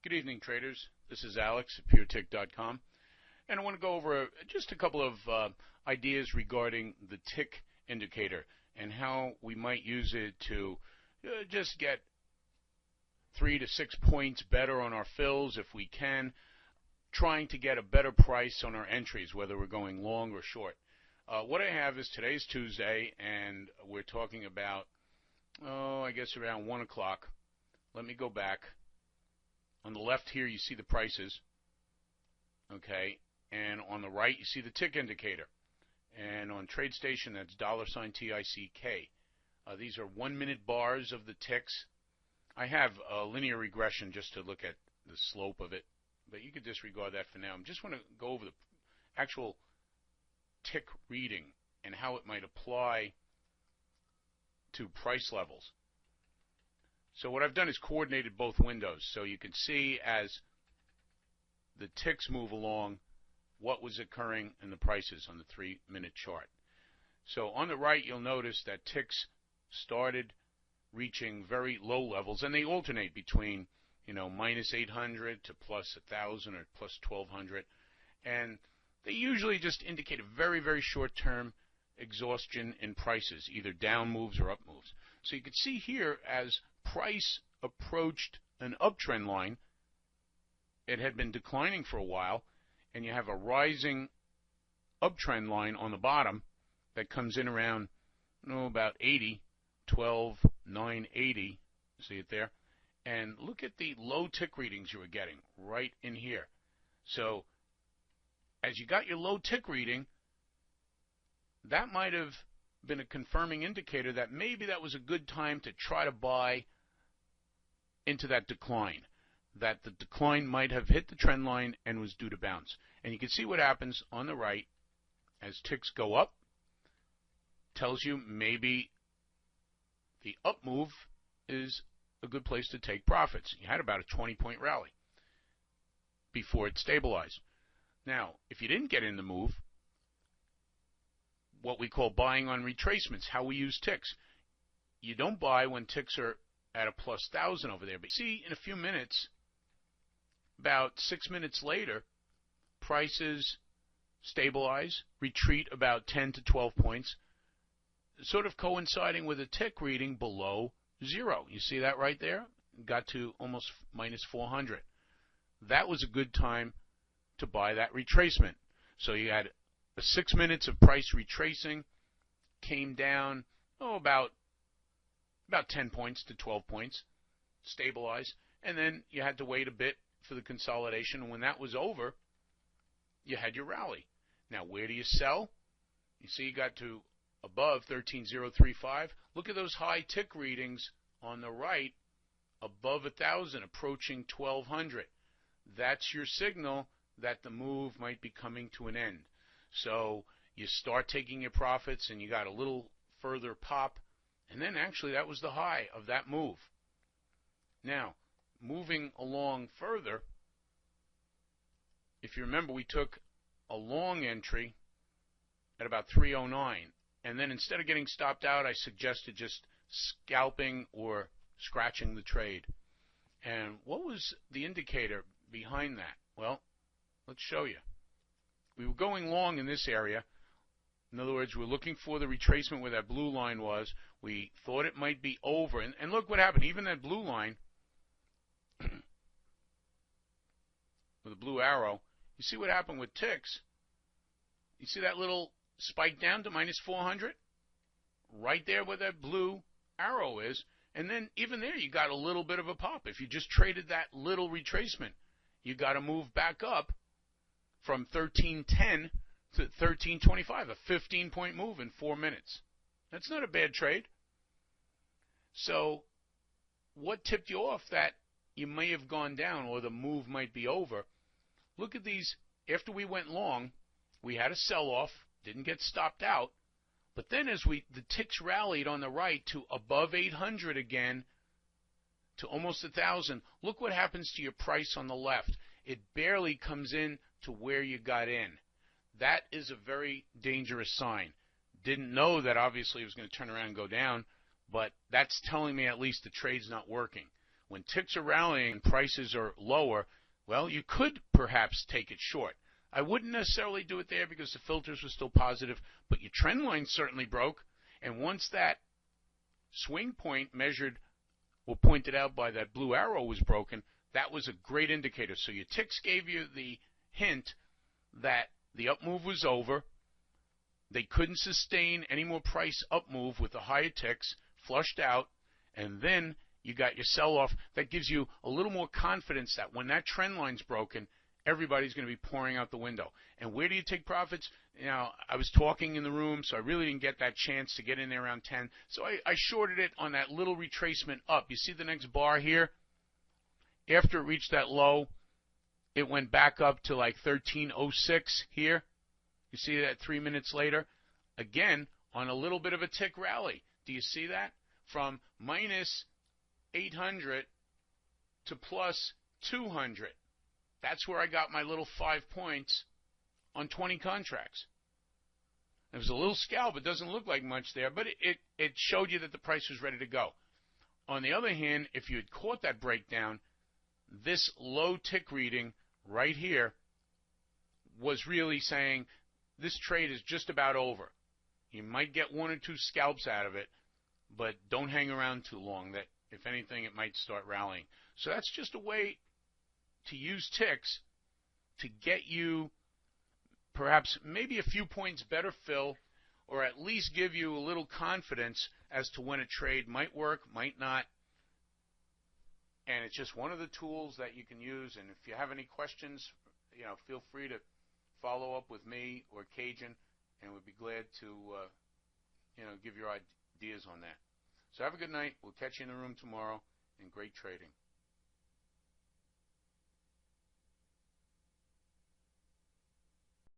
Good evening, traders. This is Alex at PureTick.com, and I want to go over just a couple of ideas regarding the tick indicator and how we might use it to just get 3 to 6 points better on our fills if we can, trying to get a better price on our entries, whether we're going long or short. What I have is today's Tuesday, and we're talking about, I guess around 1 o'clock. Let me go back. On the left here, you see the prices, okay, and on the right, you see the tick indicator. And on TradeStation, that's $TICK. These are 1-minute bars of the ticks. I have a linear regression just to look at the slope of it, but you could disregard that for now. I just want to go over the actual tick reading and how it might apply to price levels. So what I've done is coordinated both windows, so you can see as the ticks move along what was occurring in the prices on the 3-minute chart. So on the right, you'll notice that ticks started reaching very low levels, and they alternate between, minus 800 to plus 1,000 or plus 1,200, and they usually just indicate a very, very short-term exhaustion in prices, either down moves or up moves. So you can see here as price approached an uptrend line, it had been declining for a while, and you have a rising uptrend line on the bottom that comes in around about 80, 12,980. See it there? And look at the low tick readings you were getting right in here. So as you got your low tick reading, that might have been a confirming indicator that maybe that was a good time to try to buy into that decline, that the decline might have hit the trend line and was due to bounce. And you can see what happens on the right as ticks go up. Tells you maybe the up move is a good place to take profits. You had about a 20-point rally before it stabilized. Now, if you didn't get in the move, what we call buying on retracements, how we use ticks. You don't buy when ticks are at a plus 1,000 over there. But see, in a few minutes, about 6 minutes later, prices stabilize, retreat about 10 to 12 points, sort of coinciding with a tick reading below zero. You see that right there? Got to almost minus 400. That was a good time to buy that retracement. So you had 6 minutes of price retracing, came down about 10 points to 12 points, stabilized, and then you had to wait a bit for the consolidation. When that was over, you had your rally. Now, where do you sell? You see you got to above 13,035. Look at those high tick readings on the right, above 1,000, approaching 1,200. That's your signal that the move might be coming to an end. So you start taking your profits, and you got a little further pop, and then actually that was the high of that move. Now, moving along further, if you remember, we took a long entry at about 309, and then instead of getting stopped out, I suggested just scalping or scratching the trade. And what was the indicator behind that? Well, let's show you. We were going long in this area. In other words, we're looking for the retracement where that blue line was. We thought it might be over. And look what happened. Even that blue line with a blue arrow, you see what happened with ticks? You see that little spike down to minus 400? Right there where that blue arrow is. And then even there you got a little bit of a pop. If you just traded that little retracement, you got to move back up from 1310 to 1325, a 15-point move in 4 minutes. That's not a bad trade. So what tipped you off that you may have gone down or the move might be over? Look at these. After we went long, we had a sell-off, didn't get stopped out, but then as the ticks rallied on the right to above 800 again, to almost 1,000, look what happens to your price on the left. It barely comes in to where you got in. That is a very dangerous sign. Didn't know that obviously it was going to turn around and go down, but that's telling me at least the trade's not working. when ticks are rallying and prices are lower, well, you could perhaps take it short. I wouldn't necessarily do it there because the filters were still positive, but your trend line certainly broke. And once that swing point measured or pointed out by that blue arrow was broken, that was a great indicator. So your ticks gave you the hint that the up move was over. They couldn't sustain any more price up move with the higher ticks, flushed out, and then you got your sell-off. That gives you a little more confidence that when that trend line's broken, everybody's going to be pouring out the window. And where do you take profits? You know, I was talking in the room, so I really didn't get that chance to get in there around 10. So I shorted it on that little retracement up. You see the next bar here? After it reached that low, it went back up to like 1306 here. You see that 3 minutes later? Again, on a little bit of a tick rally. Do you see that? From minus 800 to plus 200. That's where I got my little 5 points on 20 contracts. It was a little scalp. It doesn't look like much there, but it showed you that the price was ready to go. On the other hand, if you had caught that breakdown, this low tick reading right here was really saying this trade is just about over. You might get 1 or 2 scalps out of it, but don't hang around too long. That, if anything, it might start rallying. So that's just a way to use ticks to get you perhaps maybe a few points better fill, or at least give you a little confidence as to when a trade might work, might not. And it's just one of the tools that you can use. And if you have any questions, feel free to follow up with me or Cajun, and we'd be glad to give your ideas on that. So have a good night. We'll catch you in the room tomorrow, and great trading.